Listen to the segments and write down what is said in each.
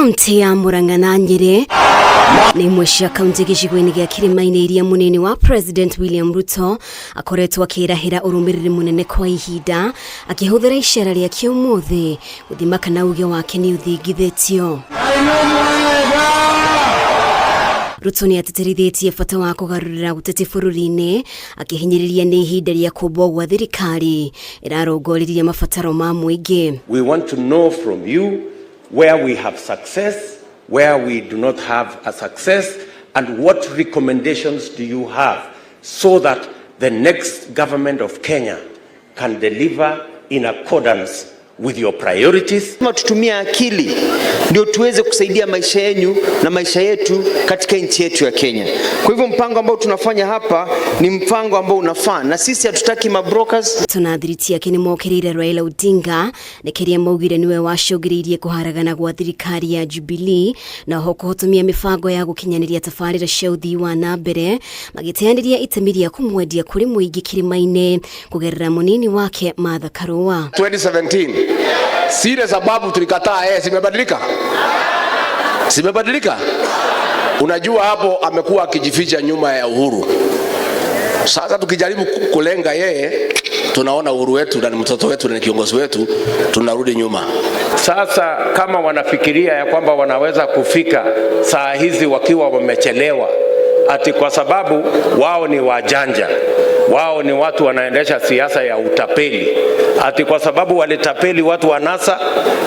Kaunti ya Murang'a na Nyeri ni imwe cia kaunti gĩcigo-inĩ gĩa Kirimi-ini iria munini wa President William Ruto akoretwo akĩrahĩra ũrũmĩrĩri munene kwa ihinda akĩhũthĩra icera rĩa kĩũmũthĩ gũthima kana uge wake nĩ ũthingithĩtio. Ruto nĩ atĩtĩrithĩtie bata wa kũgarũrĩra ũteti bũrũri-inĩ akĩhinyĩrĩria nĩ ihinda rĩa kũmbwo gwa thirikari ĩrarongoririe mabataro ma mũingĩ. We want to know from you where we have success, where we do not have a success, and what recommendations do you have so that the next government of Kenya can deliver in accordance with your priorities. Tutumia akili ndio tuweze kusaidia maisha yenu na maisha yetu katika nchi yetu ya Kenya. Kwa hivyo mpango ambao tunafanya hapa ni mpango ambao unafaa na sisi hatutaki mabrokers. Tunathiritia kini mokirire Raila Odinga nekeria maugire niwe wacũngĩrĩirie kũharagana gwa thirikari ya Jubilee na kũhotomia mibango ya gũkinyaniria tabarĩra cia ũthii wa na mbere magĩteanĩria itemi rĩa kũmwendia kũrĩ mũingĩ Kirima-ini kũgerera munini wake Martha Karua. 2017 Sile sababu tulikataa simebadilika. Unajua hapo amekuwa akijificha nyuma ya uhuru. Sasa tukijaribu kulenga yeye tunaona uhuru wetu na mtoto wetu na kiongozi wetu tunarudi nyuma. Sasa kama wanafikiria ya kwamba wanaweza kufika saa hizi wakiwa wamechelewa ati kwa sababu wao ni wajanja, wao ni watu wanaendesha siasa ya utapeli, ati kwa sababu walitapeli watu wa NASA,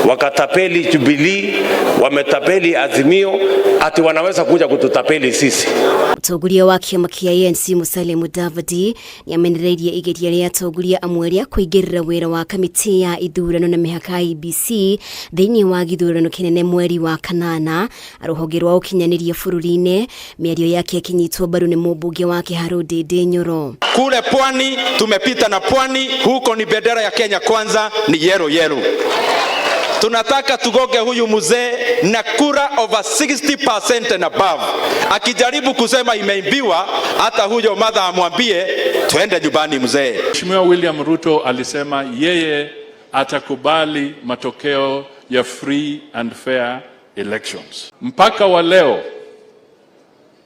wakatapeli Jubilee, wametapeli Azimio, ati wanaweza kuja kututapeli sisi. Atongoria wa kĩama kĩa ANC Musalia Mudavadi nĩ amenereirie igeria rĩa atongoria amwe rĩa kũingĩrĩra wĩra wa kamĩtĩ ya ithurano na mĩhaka IEBC thĩinĩ wa gĩthurano kĩnene mweri wa kanana rũhonge rwa ũkinyanĩria bũrũri-inĩ. Mĩario yake ĩkinyitwo mbaru nĩ mũmbunge wa Kĩharo Ndĩndĩ Nyoro. Kule pwani tumepita na pwani, huko ni bendera ya Kenya Kwanza, ni yero. Tunataka tugoge huyu mzee na kura over 60% and above. Akijaribu kusema imeimbiwa, hata huyo Martha amwambie twende nyumbani mzee. Mheshimiwa William Ruto alisema yeye atakubali matokeo ya free and fair elections. Mpaka wa leo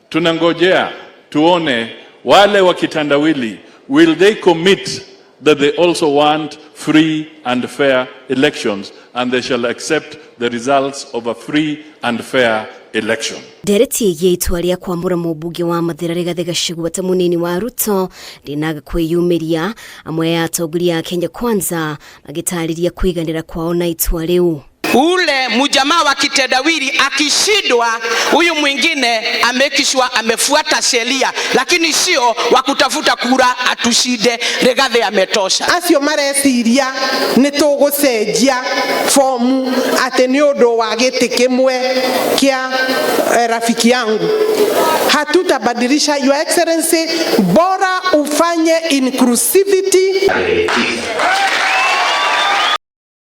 tunangojea tuone wale wa kitandawili, will they commit that they also want free and fair elections and they shall accept the results of a free and fair election. Dereti yeitwa rĩa kwamũra mũmbunge wa Mathira Rigathi Gachagua ta munini wa Ruto rĩnaga kwĩyumĩria amwe ya atongoria a Kenya Kwanza magĩtarĩria kwiganĩra kwao na itua rĩu. Ule mjamaa wa kitendawili akishindwa, huyu mwingine amekishwa amefuata sheria, lakini sio wa kutafuta kura atushinde. Rigathi ametosha. Acio mareciria nĩ tũgũcenjia fomu ati nĩ ũndũ wa gĩtĩ kĩmwe kĩa rafiki yangu. Hatutabadilisha, Your Excellency, bora ufanye inclusivity.